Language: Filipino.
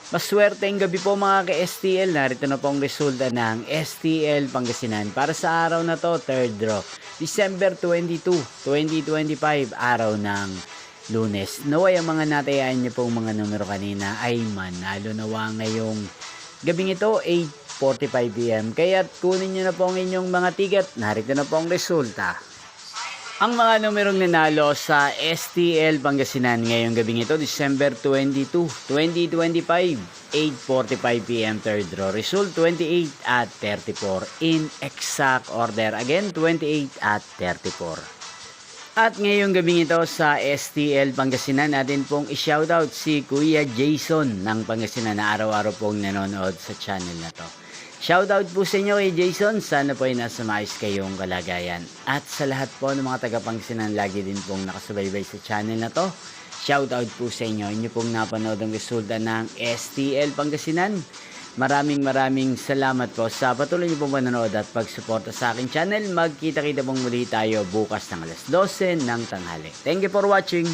Maswerteng gabi po mga ka-STL. Narito na po ang resulta ng STL Pangasinan para sa araw na to, third draw. December 22, 2025, araw ng Lunes. Naway ang mga natayaan niyo pong mga numero kanina ay manalo nawa ngayong gabing ito, 8:45 PM. Kaya kunin niyo na po ang inyong mga ticket. Narito na po ang resulta. Ang mga numerong nanalo sa STL Pangasinan ngayong gabing ito, December 22, 2025, 8:45 PM third draw. Result 28 at 34 in exact order. Again, 28 at 34. At ngayong gabing ito sa STL Pangasinan, natin pong i-shoutout si Kuya Jason ng Pangasinan na araw-araw pong nanonood sa channel na to. Shoutout po sa inyo kay Jason. Sana po ay nasa maayos kayong kalagayan. At sa lahat po ng mga taga-Pangasinan, lagi din pong nakasubaybay sa channel na to. Shoutout po sa inyo. Inyo pong napanood ang resulta ng STL Pangasinan. Maraming salamat po sa patuloy niyo pong panonood at pagsuporta sa aking channel. Magkita-kita pong muli tayo bukas ng alas 12 ng tanghali. Thank you for watching.